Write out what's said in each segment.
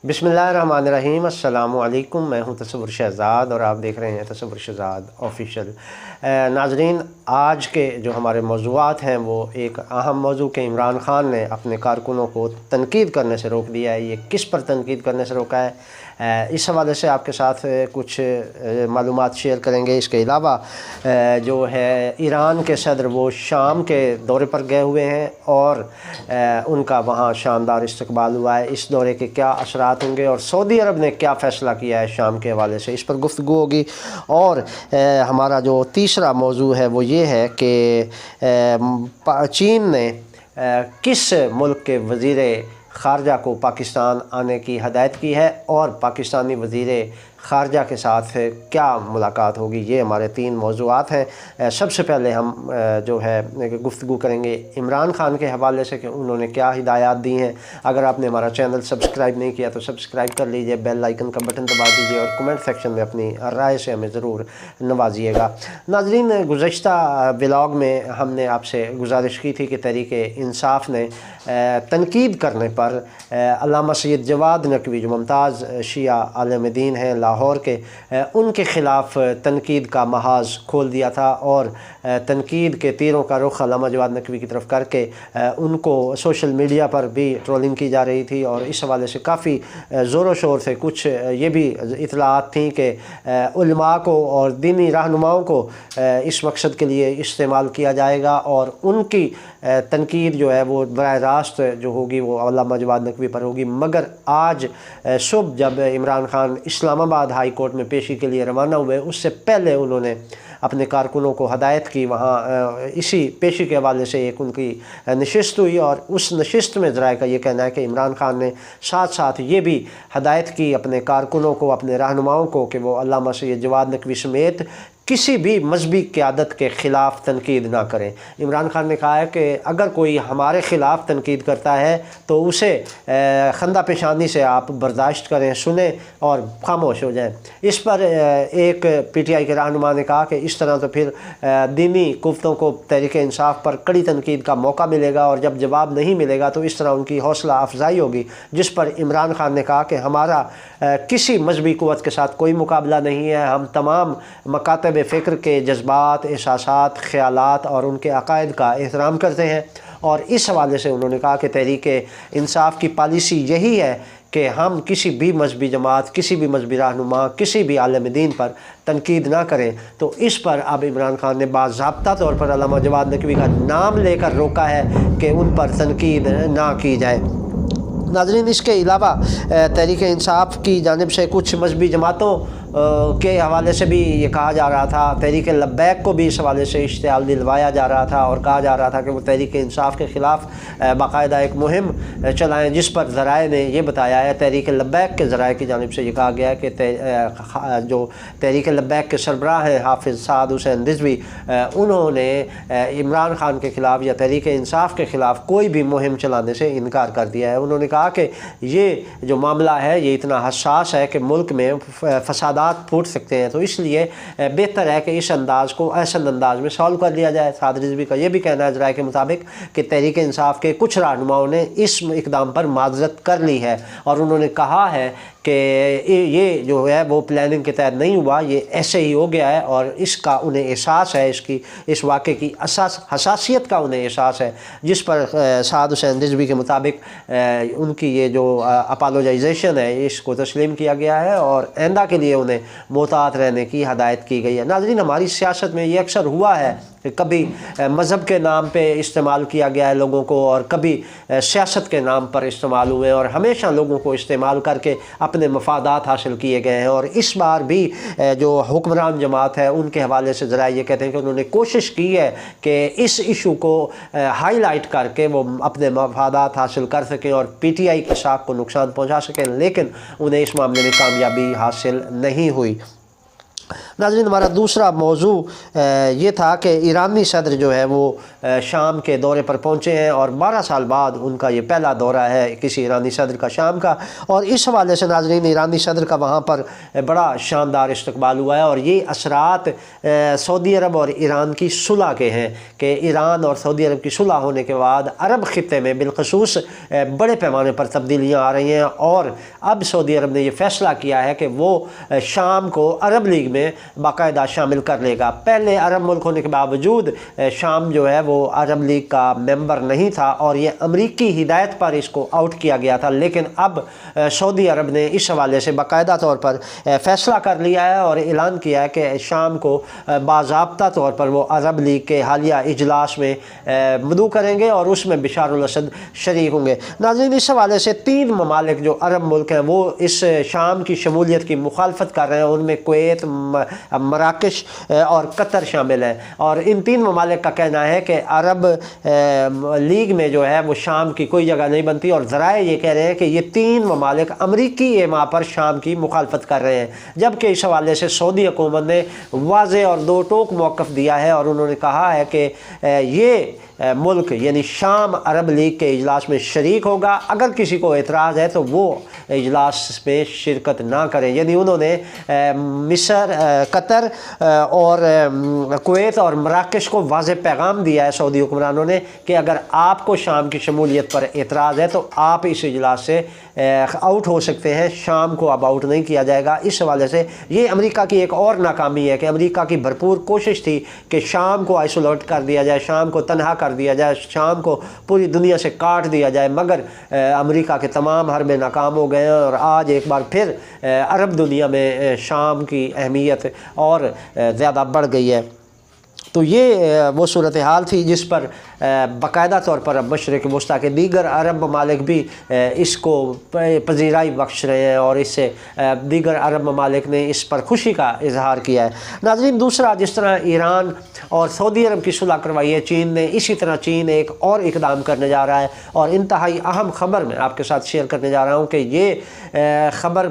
बिस्मिल्लाहिर्रहमानिर्रहीम। अस्सलामु अलैकुम। मैं हूं तसव्वुर शहज़ाद और आप देख रहे हैं तसव्वुर शहज़ाद ऑफिशियल। नाज़रीन, आज के जो हमारे मौज़ूआत हैं वो एक अहम मौजू के इमरान ख़ान ने अपने कारकुनों को तनकीद करने से रोक दिया है। ये किस पर तनकीद करने से रोका है, इस हवाले से आपके साथ कुछ मालूमात शेयर करेंगे। इसके अलावा जो है ईरान के सदर वो शाम के दौरे पर गए हुए हैं और उनका वहाँ शानदार इस्तकबाल हुआ है। इस दौरे के क्या असरात होंगे और सऊदी अरब ने क्या फ़ैसला किया है शाम के हवाले से, इस पर गुफ्तगू होगी। और हमारा जो तीसरा मौजू है वो ये है कि चीन ने किस मुल्क के वज़ीरे ख़ारजा को पाकिस्तान आने की हदायत की है और पाकिस्तानी वज़ीरे ख़ारजा के साथ क्या मुलाकात होगी। ये हमारे तीन मौज़ूआत हैं। सबसे पहले हम जो है गुफ्तगू करेंगे इमरान ख़ान के हवाले से कि उन्होंने क्या हिदायत दी हैं। अगर आपने हमारा चैनल सब्सक्राइब नहीं किया तो सब्सक्राइब कर लीजिए, बेल आइकन का बटन दबा दीजिए और कमेंट सेक्शन में अपनी राय से हमें ज़रूर नवाजिएगा। नाज़रीन, गुज़श्ता व्लॉग में हमने आपसे गुजारिश की थी कि तहरीक इंसाफ ने तनकीद करने पर अल्लामा सैयद जवाद नकवी जो मुमताज़ शिया आलिम दीन हैं लाहौर के, उनके ख़िलाफ़ तनकीद का महाज़ खोल दिया था और तनकीद के तीरों का रुख अल्लामा जवाद नकवी की तरफ करके उनको सोशल मीडिया पर भी ट्रोलिंग की जा रही थी। और इस हवाले से काफ़ी ज़ोर शोर से कुछ ये भी इतलात थी कि उलमा को और दीनी रहनुमाओं को इस मकसद के लिए इस्तेमाल किया जाएगा और उनकी तनकीद जो है वो बराह रास्त जो होगी वो अल्लामा जवाद नकवी पर होगी। मगर आज सुबह जब इमरान ख़ान इस्लामाबाद हाई कोर्ट में पेशी के लिए रवाना हुए, उससे पहले उन्होंने अपने कारकुनों को हदायत की। वहाँ इसी पेशी के हवाले से एक उनकी नशिस्त हुई और उस नशिस्त में ज़राए का ये कहना है कि इमरान ख़ान ने साथ साथ ये भी हदायत की अपने कारकुनों को, अपने रहनुमाओं को कि वो अल्लामा सैयद जवाद नकवी समेत किसी भी मजहबी क़यादत के ख़िलाफ़ तनकीद ना करें। इमरान ख़ान ने कहा है कि अगर कोई हमारे ख़िलाफ़ तनकीद करता है तो उसे खंदा पेशानी से आप बर्दाश्त करें, सुने और ख़ामोश हो जाएं। इस पर एक PTI के रहनुमा ने कहा कि इस तरह तो फिर दीनी कुव्वतों को तहरीक इंसाफ पर कड़ी तनकीद का मौका मिलेगा और जब जवाब नहीं मिलेगा तो इस तरह उनकी हौसला अफजाई होगी। जिस पर इमरान ख़ान ने कहा कि हमारा किसी मजहबी क़ुव्वत के साथ कोई मुकाबला नहीं है। हम तमाम मकातब फ़िक्र के जज्बात, एहसासात, ख़यालात और उनके अक़ायद का एहतराम करते हैं। और इस हवाले से उन्होंने कहा कि तहरीक इंसाफ की पॉलिसी यही है कि हम किसी भी मजहबी जमात, किसी भी मजहबी रहनुमा, किसी भी आलिम दीन पर तनकीद ना करें। तो इस पर अब इमरान ख़ान ने बाज़ाब्ता तौर पर अल्लामा जवाद नकवी का नाम लेकर रोका है कि उन पर तनकीद ना की जाए। नाज़रीन, इसके अलावा तहरीक इंसाफ की जानिब से कुछ मजहबी जमातों के हवाले से भी ये कहा जा रहा था, तहरीक लब्बैक को भी इस हवाले से इश्तिहाल दिलवाया जा रहा था और कहा जा रहा था कि वो तहरीक इंसाफ के ख़िलाफ़ बाकायदा एक मुहिम चलाएं। जिस पर ज़राए ने ये बताया है, तहरीक लब्बैक के ज़राए की जानिब से ये कहा गया है कि जो तहरीक लब्बैक के सरबराह हैं हाफिज़ साद हुसैन रिज़वी, उन्होंने इमरान ख़ान के ख़िलाफ़ या तहरीक इंसाफ के ख़िलाफ़ कोई भी मुहिम चलाने से इनकार कर दिया है। उन्होंने कहा कि ये जो मामला है ये इतना हसास है कि मुल्क में फसादात फूट सकते हैं, तो इसलिए बेहतर है कि इस अंदाज़ को ऐसा अंदाज में सॉल्व कर लिया जाए। साद रिज़वी का ये भी कहना है ज़राए के मुताबिक कि तहरीक इंसाफ के कुछ रहनुमाओं ने इस इक़दाम पर माज़रत कर ली है और उन्होंने कहा है कि ये जो है वो प्लानिंग के तहत नहीं हुआ, ये ऐसे ही हो गया है और इसका उन्हें एहसास है, इस वाक़े की हसासियत का उन्हें एहसास है। जिस पर साद हुसैन रिज़वी के मुताबिक उनकी ये जो अपोलोजाइजेशन है इसको तस्लीम किया गया है और आइंदा के लिए उन्हें मोहतात रहने की हदायत की गई है। नाज़रीन, हमारी सियासत में ये अक्सर हुआ है कि कभी मज़हब के नाम पे इस्तेमाल किया गया है लोगों को और कभी सियासत के नाम पर इस्तेमाल हुए और हमेशा लोगों को इस्तेमाल करके अपने मफादात हासिल किए गए हैं। और इस बार भी जो हुक्मरान जमात है उनके हवाले से ज़रा ये कहते हैं कि उन्होंने कोशिश की है कि इस इशू को हाईलाइट करके वो अपने मफादात हासिल कर सकें और PTI की साख को नुकसान पहुँचा सकें, लेकिन उन्हें इस मामले में कामयाबी हासिल नहीं हुई। ناظرین ہمارا دوسرا موضوع یہ تھا کہ ایرانی صدر جو ہے وہ شام کے دورے پر پہنچے ہیں اور 12 سال بعد ان کا یہ پہلا دورہ ہے کسی ایرانی صدر کا شام کا، اور اس حوالے سے ناظرین ایرانی صدر کا وہاں پر بڑا شاندار استقبال ہوا ہے، اور یہ اثرات سعودی عرب اور ایران کی صلح کے ہیں کہ ایران اور سعودی عرب کی صلح ہونے کے بعد عرب خطے میں بالخصوص بڑے پیمانے پر تبدیلیاں آ رہی ہیں، اور اب سعودی عرب نے یہ فیصلہ کیا ہے کہ وہ شام کو عرب لیگ میں باقاعدہ شامل کر لے گا۔ پہلے عرب ملک ہونے کے باوجود شام جو ہے وہ عرب لیگ کا ممبر نہیں تھا اور یہ امریکی ہدایت پر اس کو آؤٹ کیا گیا تھا، لیکن اب سعودی عرب نے اس حوالے سے باقاعدہ طور پر فیصلہ کر لیا ہے اور اعلان کیا ہے کہ شام کو باضابطہ طور پر وہ عرب لیگ کے حالیہ اجلاس میں مدعو کریں گے اور اس میں بشار الاسد شریک ہوں گے۔ ناظرین اس حوالے سے 3 ممالک جو عرب ملک ہیں وہ اس شام کی شمولیت کی مخالفت کر رہے ہیں، ان میں کویت، مراکش اور قطر شامل ہیں، اور ان 3 ممالک کا کہنا ہے کہ عرب لیگ میں جو ہے وہ شام کی کوئی جگہ نہیں بنتی، اور ذرائع یہ کہہ رہے ہیں کہ یہ 3 ممالک امریکی ایما پر شام کی مخالفت کر رہے ہیں، جبکہ اس حوالے سے سعودی حکومت نے واضح اور دو ٹوک موقف دیا ہے اور انہوں نے کہا ہے کہ یہ ملک یعنی شام عرب لیگ کے اجلاس میں شریک ہوگا، اگر کسی کو اعتراض ہے تو وہ اجلاس میں شرکت نہ کریں۔ یعنی انہوں نے مصر، قطر اور کویت اور مراکش کو واضح پیغام دیا ہے سعودی حکمرانوں نے کہ اگر آپ کو شام کی شمولیت پر اعتراض ہے تو آپ اس اجلاس سے آؤٹ ہو سکتے ہیں، شام کو اب آؤٹ نہیں کیا جائے گا۔ اس حوالے سے یہ امریکہ کی ایک اور ناکامی ہے کہ امریکہ کی بھرپور کوشش تھی کہ شام کو آئسولیٹ کر دیا جائے، شام کو تنہا کر دیا جائے، شام کو پوری دنیا سے کاٹ دیا جائے، مگر امریکہ کے تمام حربے ناکام ہو گئے ہیں اور آج ایک بار پھر عرب دنیا میں شام کی اہمیت اور زیادہ بڑھ گئی ہے۔ تو یہ وہ صورتحال تھی جس پر باقاعدہ طور پر اب مشرق وسطیٰ کے دیگر عرب ممالک بھی اس کو پذیرائی بخش رہے ہیں اور اس سے دیگر عرب ممالک نے اس پر خوشی کا اظہار کیا ہے۔ ناظرین دوسرا، جس طرح ایران اور سعودی عرب کی صلح کروائی ہے چین نے، اسی طرح چین ایک اور اقدام کرنے جا رہا ہے، اور انتہائی اہم خبر میں آپ کے ساتھ شیئر کرنے جا رہا ہوں کہ یہ خبر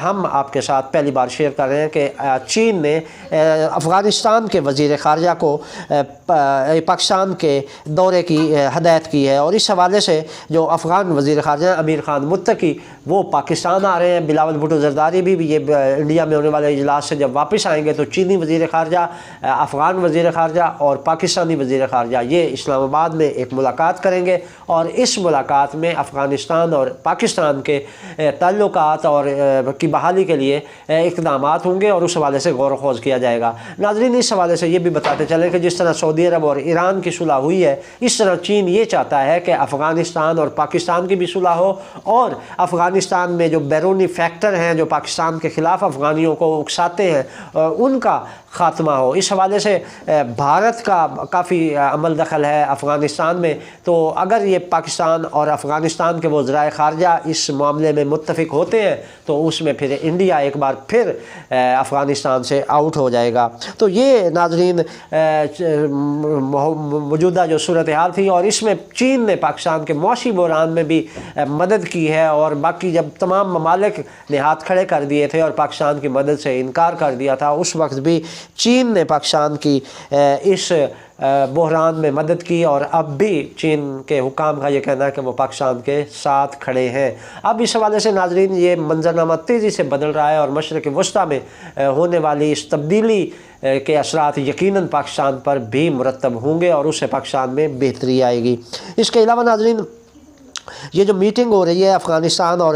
ہم آپ کے ساتھ پہلی بار شیئر کر رہے ہیں کہ چین نے افغانستان کے وزیر خارجہ کو پاکستان کے دورے کی ہدایت کی ہے، اور اس حوالے سے جو افغان وزیر خارجہ امیر خان متقی وہ پاکستان آ رہے ہیں، بلاول بھٹو زرداری بھی یہ انڈیا میں ہونے والے اجلاس سے جب واپس آئیں گے تو چینی وزیر خارجہ، افغان وزیر خارجہ اور پاکستانی وزیر خارجہ یہ اسلام آباد میں ایک ملاقات کریں گے، اور اس ملاقات میں افغانستان اور پاکستان کے تعلقات اور کی بحالی کے لیے اقدامات ہوں گے اور اس حوالے سے غور و خوض کیا جائے گا۔ ناظرین اس حوالے سے یہ بھی بتاتے چلیں کہ جس طرح سعودی عرب اور ایران کی صلح ہوئی ہے، اس طرح چین یہ چاہتا ہے کہ افغانستان اور پاکستان کی بھی صلح ہو، اور افغانستان میں جو بیرونی فیکٹر ہیں جو پاکستان کے خلاف افغانیوں کو اکساتے ہیں ان کا خاتمہ ہو۔ اس حوالے سے بھارت کا کافی عمل دخل ہے افغانستان میں، تو اگر یہ پاکستان اور افغانستان کے وزرائے خارجہ اس معاملے میں متفق ہوتے ہیں تو اس میں پھر انڈیا ایک بار پھر افغانستان سے آؤٹ ہو جائے گا۔ تو یہ ناظرین موجودہ جو صورتحال تھی، اور اس میں چین نے پاکستان کے معاشی بحران میں بھی مدد کی ہے، اور باقی جب تمام ممالک نے ہاتھ کھڑے کر دیے تھے اور پاکستان کی مدد سے انکار کر دیا تھا، اس وقت بھی چین نے پاکستان کی اس بحران میں مدد کی، اور اب بھی چین کے حکام کا یہ کہنا ہے کہ وہ پاکستان کے ساتھ کھڑے ہیں۔ اب اس حوالے سے ناظرین یہ منظرنامہ تیزی سے بدل رہا ہے، اور مشرق وسطیٰ میں ہونے والی اس تبدیلی کے اثرات یقیناً پاکستان پر بھی مرتب ہوں گے اور اس سے پاکستان میں بہتری آئے گی۔ اس کے علاوہ ناظرین یہ جو میٹنگ ہو رہی ہے افغانستان اور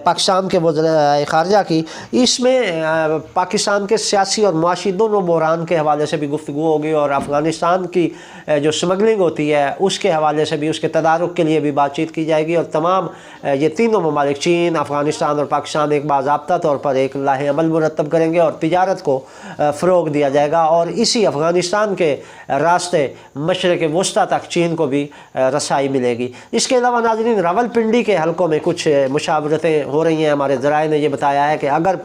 پاکستان کے وزرائے خارجہ کی، اس میں پاکستان کے سیاسی اور معاشی دونوں بحران کے حوالے سے بھی گفتگو ہوگی، اور افغانستان کی جو سمگلنگ ہوتی ہے اس کے حوالے سے بھی، اس کے تدارک کے لیے بھی بات چیت کی جائے گی، اور تمام یہ تینوں ممالک چین، افغانستان اور پاکستان ایک باضابطہ طور پر ایک لاہ عمل مرتب کریں گے اور تجارت کو فروغ دیا جائے گا، اور اسی افغانستان کے راستے مشرق وسطیٰ تک چین کو بھی رسائی ملے گی۔ اس کے علاوہ ناظرین راولپنڈی کے حلقوں میں کچھ مشاورتیں ہو رہی ہیں۔ ہمارے ذرائع نے یہ بتایا ہے کہ اگر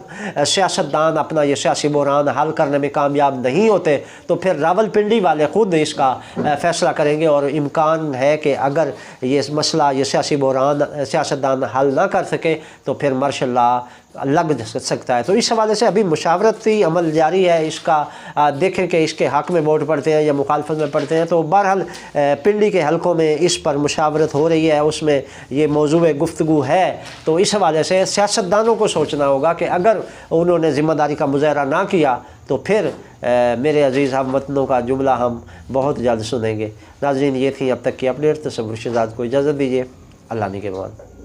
سیاستدان اپنا یہ سیاسی بحران حل کرنے میں کامیاب نہیں ہوتے تو پھر راولپنڈی والے خود اس کا فیصلہ کریں گے، اور امکان ہے کہ اگر یہ مسئلہ یہ سیاسی بحران سیاستدان حل نہ کر سکے تو پھر مارشل لا लग सकता है। तो इस हवाले से अभी मुशावरती अमल जारी है, इसका देखें कि इसके हक़ में वोट पड़ते हैं या मुखालफत में पड़ते हैं। तो बहरहाल पिंडी के हलकों में इस पर मुशावरत हो रही है, उसमें ये मौजूद गुफ्तगू है। तो इस हवाले से सियासतदानों को सोचना होगा कि अगर उन्होंने ज़िम्मेदारी का मुजाहरा ना किया तो फिर मेरे अजीज़ हमवतनों का जुमला हम बहुत जल्द सुनेंगे। नाज़रीन, ये थी अब तक की अपडेट। तसव्वुर शहज़ाद को इजाज़त दीजिए। अल्लाह निगहबान।